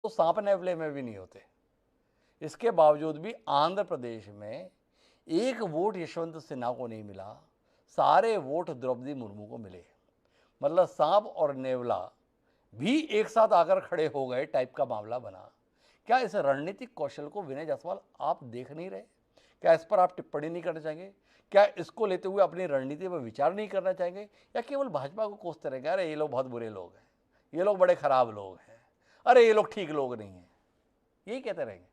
तो सांप नेवले में भी नहीं होते। इसके बावजूद भी आंध्र प्रदेश में एक वोट यशवंत सिन्हा को नहीं मिला, सारे वोट द्रौपदी मुर्मू को मिले। मतलब सांप और नेवला भी एक साथ आकर खड़े हो गए टाइप का मामला बना। क्या इस रणनीतिक कौशल को विनय जायसवाल आप देख नहीं रहे? क्या इस पर आप टिप्पणी नहीं करना चाहेंगे? क्या इसको लेते हुए अपनी रणनीति पर विचार नहीं करना चाहेंगे, या केवल भाजपा को कोसते रहेंगे, अरे ये लोग बहुत बुरे लोग हैं, ये लोग बड़े खराब लोग हैं, अरे ये लोग ठीक लोग नहीं हैं, यही कहते रहेंगे?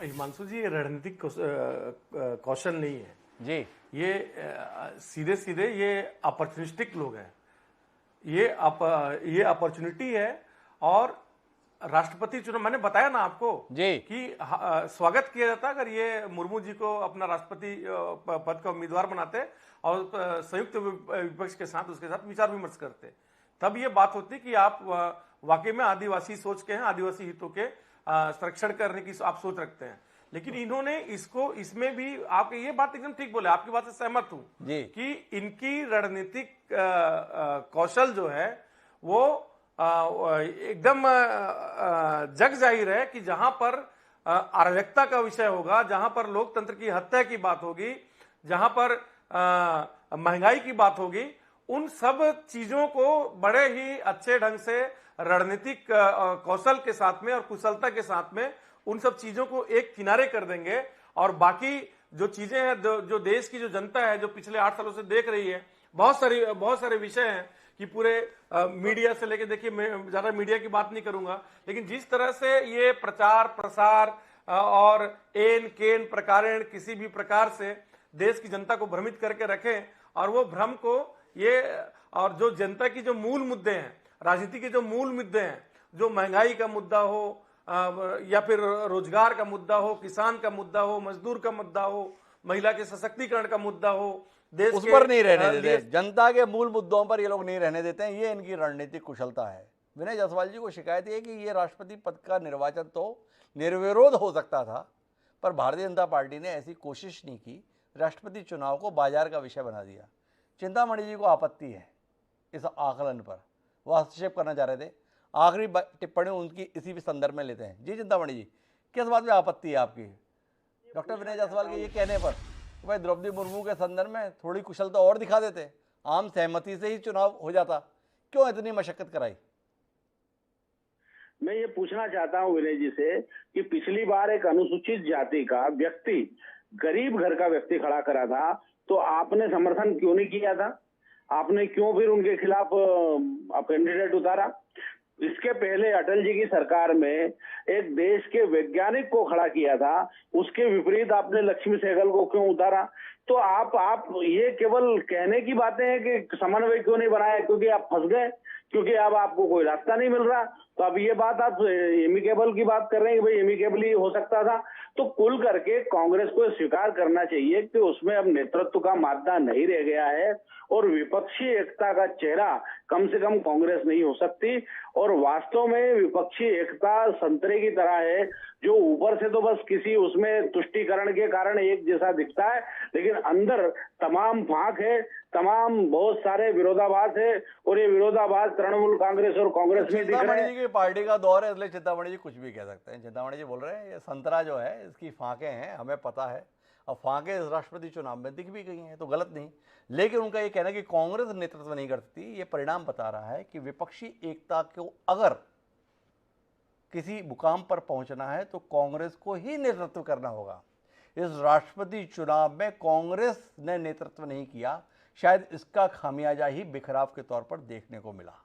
हिमांशु जी, ये रणनीतिक कौशल नहीं है जी। ये सीधे सीधे ये अपॉर्चुनिस्टिक लोग हैं। ये अपॉर्चुनिटी है। और राष्ट्रपति चुनाव मैंने बताया ना आपको जी कि स्वागत किया जाता अगर ये मुर्मू जी को अपना राष्ट्रपति पद का उम्मीदवार बनाते और संयुक्त विपक्ष के साथ उसके साथ विचार विमर्श करते, तब ये बात होती कि आप वाकई में आदिवासी सोच के हैं, आदिवासी हितों के संरक्षण करने की आप सोच रखते हैं। लेकिन इन्होंने इसको, इसमें भी आप ये बात एकदम ठीक बोले, आपकी बात से सहमत हूं कि इनकी रणनीतिक कौशल जो है वो एकदम जग जाहिर है कि जहां पर अराजकता का विषय होगा, जहां पर लोकतंत्र की हत्या की बात होगी, जहां पर महंगाई की बात होगी, उन सब चीजों को बड़े ही अच्छे ढंग से रणनीतिक कौशल के साथ में और कुशलता के साथ में उन सब चीजों को एक किनारे कर देंगे। और बाकी जो चीजें हैं, जो देश की जो जनता है, जो पिछले 8 सालों से देख रही है, बहुत सारे विषय हैं कि पूरे मीडिया से लेके, देखिए मैं ज्यादा मीडिया की बात नहीं करूंगा, लेकिन जिस तरह से ये प्रचार प्रसार और एन केन प्रकारेण किसी भी प्रकार से देश की जनता को भ्रमित करके रखें, और वो भ्रम को ये, और जो जनता की जो मूल मुद्दे हैं, राजनीति के जो मूल मुद्दे हैं, जो महंगाई का मुद्दा हो या फिर रोजगार का मुद्दा हो, किसान का मुद्दा हो, मजदूर का मुद्दा हो, महिला के सशक्तिकरण का मुद्दा हो, देश उस पर नहीं रहने देते। जनता के मूल मुद्दों पर ये लोग नहीं रहने देते हैं, ये इनकी रणनीतिक कुशलता है। विनय जायसवाल जी को शिकायत है कि ये राष्ट्रपति पद का निर्वाचन तो निर्विरोध हो सकता था, पर भारतीय जनता पार्टी ने ऐसी कोशिश नहीं की, राष्ट्रपति चुनाव को बाजार का विषय बना दिया। चिंतामणि जी को आपत्ति है इस आकलन पर, वह हस्तक्षेप करना चाह रहे थे। आखिरी टिप्पणी उनकी इसी भी संदर्भ में लेते हैं। जी चिंतामणि जी, किस बात में आपत्ति है आपकी डॉक्टर विनय जायसवाल के ये कहने पर कि भाई द्रौपदी मुर्मू के संदर्भ में थोड़ी कुशलता और दिखा देते, आम सहमति से ही चुनाव हो जाता, क्यों इतनी मशक्कत कराई? मैं ये पूछना चाहता हूँ विनय जी से कि पिछली बार एक अनुसूचित जाति का व्यक्ति, गरीब घर का व्यक्ति खड़ा करा था, तो आपने समर्थन क्यों नहीं किया था? आपने क्यों फिर उनके खिलाफ कैंडिडेट उतारा? इसके पहले अटल जी की सरकार में एक देश के वैज्ञानिक को खड़ा किया था, उसके विपरीत आपने लक्ष्मी सहगल को क्यों उतारा? तो आप ये केवल कहने की बातें हैं कि समन्वय क्यों नहीं बनाया, क्योंकि आप फंस गए, क्योंकि अब आपको कोई रास्ता नहीं मिल रहा। तो अब ये बात आप एमिकेबल की बात कर रहे हैं कि भाई एमिकेबली हो सकता था। तो कुल करके कांग्रेस को स्वीकार करना चाहिए कि उसमें अब नेतृत्व का मादा नहीं रह गया है, और विपक्षी एकता का चेहरा कम से कम कांग्रेस नहीं हो सकती। और वास्तव में विपक्षी एकता संतरे की तरह है, जो ऊपर से तो बस किसी उसमें तुष्टीकरण के कारण एक जैसा दिखता है, लेकिन अंदर तमाम फाक है, तमाम बहुत सारे विरोधाभास है, और ये विरोधाभास तृणमूल कांग्रेस और कांग्रेस में दिख रहे हैं। चिंतामणि जी की पार्टी का दौर है, इसलिए चिंतामणि जी कुछ भी कह सकते हैं। चिंतामणि जी बोल रहे हैं ये संतरा जो है इसकी फांके हैं, हमें पता है, अब फांके इस राष्ट्रपति चुनाव में दिख भी गई हैं, तो गलत नहीं। लेकिन उनका ये कहना है कि कांग्रेस नेतृत्व नहीं करती, ये परिणाम बता रहा है कि विपक्षी एकता को अगर किसी मुकाम पर पहुंचना है तो कांग्रेस को ही नेतृत्व करना होगा। इस राष्ट्रपति चुनाव में कांग्रेस ने नेतृत्व नहीं किया, शायद इसका खामियाजा ही बिखराव के तौर पर देखने को मिला।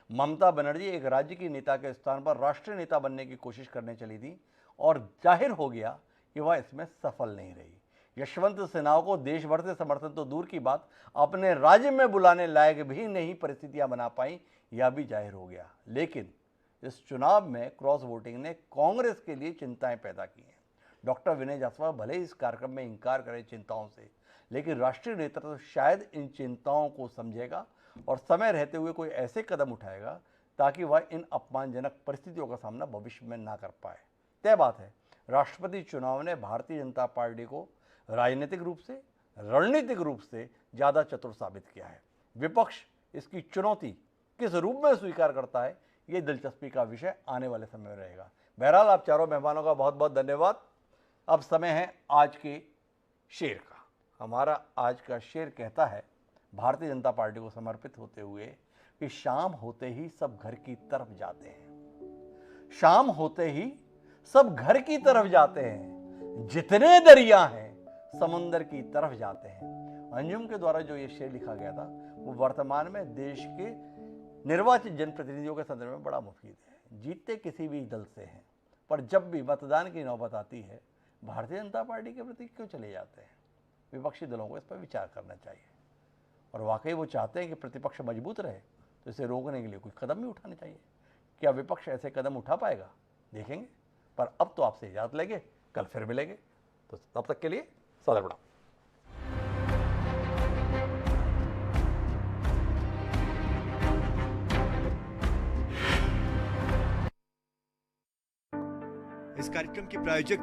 ममता बनर्जी एक राज्य की नेता के स्थान पर राष्ट्रीय नेता बनने की कोशिश करने चली थी, और जाहिर हो गया कि वह इसमें सफल नहीं रही। यशवंत सिन्हा को देश भर से समर्थन तो दूर की बात, अपने राज्य में बुलाने लायक भी नहीं परिस्थितियां बना पाई, यह भी जाहिर हो गया। लेकिन इस चुनाव में क्रॉस वोटिंग ने कांग्रेस के लिए चिंताएं पैदा की हैं। डॉक्टर विनय जायसवाल भले इस कार्यक्रम में इंकार करें चिंताओं से, लेकिन राष्ट्रीय नेतृत्व शायद इन चिंताओं को समझेगा और समय रहते हुए कोई ऐसे कदम उठाएगा ताकि वह इन अपमानजनक परिस्थितियों का सामना भविष्य में ना कर पाए। तय बात है, राष्ट्रपति चुनाव ने भारतीय जनता पार्टी को राजनीतिक रूप से, रणनीतिक रूप से ज़्यादा चतुर साबित किया है। विपक्ष इसकी चुनौती किस रूप में स्वीकार करता है, ये दिलचस्पी का विषय आने वाले समय में रहेगा। बहरहाल आप चारों मेहमानों का बहुत बहुत धन्यवाद। अब समय है आज के शेर का। हमारा आज का शेर कहता है, भारतीय जनता पार्टी को समर्पित होते हुए, कि शाम होते ही सब घर की तरफ जाते हैं, शाम होते ही सब घर की तरफ जाते हैं, जितने दरिया हैं समुंदर की तरफ जाते हैं। अंजुम के द्वारा जो ये शेर लिखा गया था वो वर्तमान में देश के निर्वाचित जनप्रतिनिधियों के संदर्भ में बड़ा मुफीद है। जीतते किसी भी दल से हैं, पर जब भी मतदान की नौबत आती है भारतीय जनता पार्टी के प्रति क्यों चले जाते हैं। विपक्षी दलों को इस पर विचार करना चाहिए, और वाकई वो चाहते हैं कि प्रतिपक्ष मजबूत रहे, तो इसे रोकने के लिए कोई कदम भी उठाने चाहिए। क्या विपक्ष ऐसे कदम उठा पाएगा, देखेंगे। पर अब तो आपसे इजाजत लेंगे, कल फिर मिलेंगे, तो तब तक के लिए सदा प्रणाम। इस कार्यक्रम के प्रायोजक